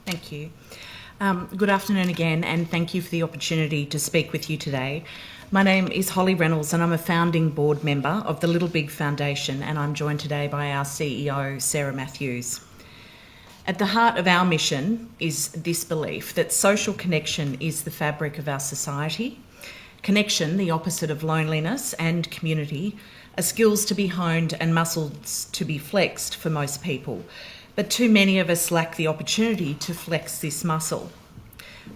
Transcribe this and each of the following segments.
Thank you. Good afternoon again, and thank you for the opportunity to speak with you today. My name is Holly Reynolds and I'm a founding board member of the Little Big Foundation, and I'm joined today by our CEO, Sarah Matthews. At the heart of our mission is this belief that social connection is the fabric of our society. Connection, the opposite of loneliness, and community are skills to be honed and muscles to be flexed for most people. But too many of us lack the opportunity to flex this muscle.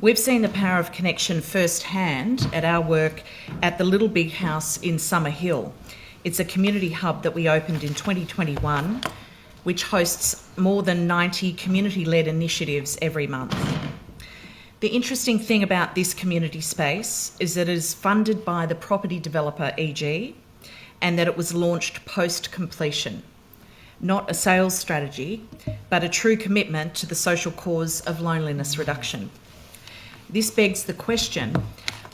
We've seen the power of connection firsthand at our work at the Little Big House in Summer Hill. It's a community hub that we opened in 2021, which hosts more than 90 community-led initiatives every month. The interesting thing about this community space is that it is funded by the property developer EG, and that it was launched post-completion. Not a sales strategy, but a true commitment to the social cause of loneliness reduction. This begs the question,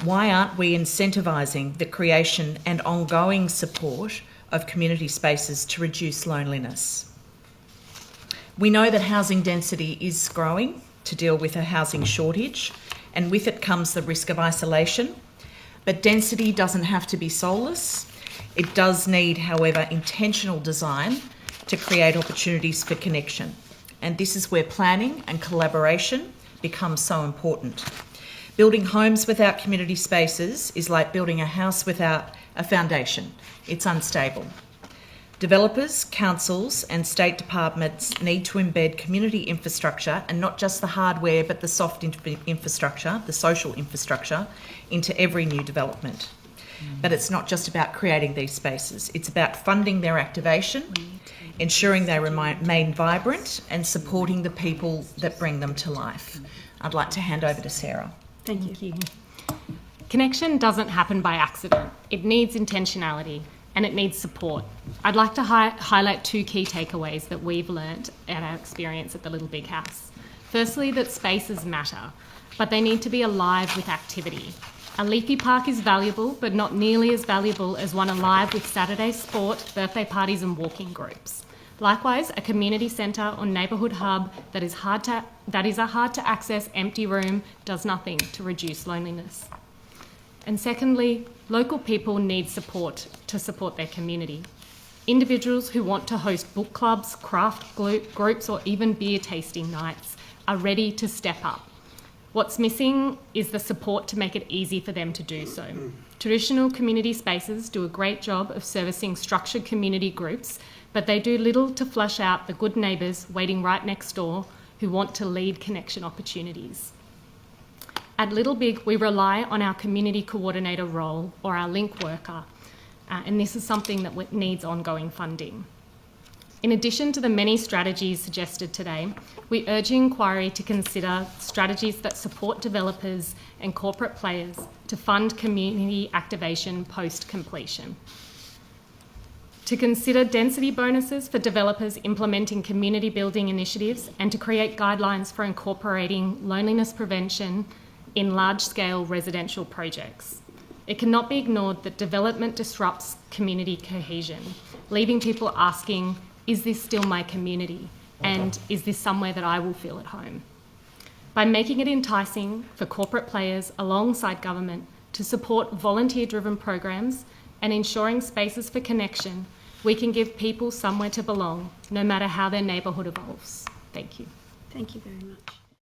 why aren't we incentivising the creation and ongoing support of community spaces to reduce loneliness? We know that housing density is growing to deal with a housing shortage, and with it comes the risk of isolation. But density doesn't have to be soulless. It does need, however, intentional design to create opportunities for connection. And this is where planning and collaboration become so important. Building homes without community spaces is like building a house without a foundation. It's unstable. Developers, councils and state departments need to embed community infrastructure, and not just the hardware but the soft infrastructure, the social infrastructure, into every new development. But it's not just about creating these spaces, it's about funding their activation, ensuring they remain vibrant and supporting the people that bring them to life. I'd like to hand over to Sarah. Thank you. Connection doesn't happen by accident. It needs intentionality and it needs support. I'd like to highlight two key takeaways that we've learnt at our experience at the Little Big House. Firstly, that spaces matter, but they need to be alive with activity. A leafy park is valuable, but not nearly as valuable as one alive with Saturday sport, birthday parties and walking groups. Likewise, a community centre or neighbourhood hub that is a hard to access empty room does nothing to reduce loneliness. And secondly, local people need support to support their community. Individuals who want to host book clubs, craft groups or even beer tasting nights are ready to step up. What's missing is the support to make it easy for them to do so. Traditional community spaces do a great job of servicing structured community groups, but they do little to flush out the good neighbours waiting right next door who want to lead connection opportunities. At Little Big, we rely on our community coordinator role or our link worker, and this is something that needs ongoing funding. In addition to the many strategies suggested today, we urge inquiry to consider strategies that support developers and corporate players to fund community activation post-completion. To consider density bonuses for developers implementing community building initiatives, and to create guidelines for incorporating loneliness prevention in large-scale residential projects. It cannot be ignored that development disrupts community cohesion, leaving people asking, is this still my community? And is this somewhere that I will feel at home? By making it enticing for corporate players alongside government to support volunteer-driven programs and ensuring spaces for connection, we can give people somewhere to belong, no matter how their neighbourhood evolves. Thank you. Thank you very much.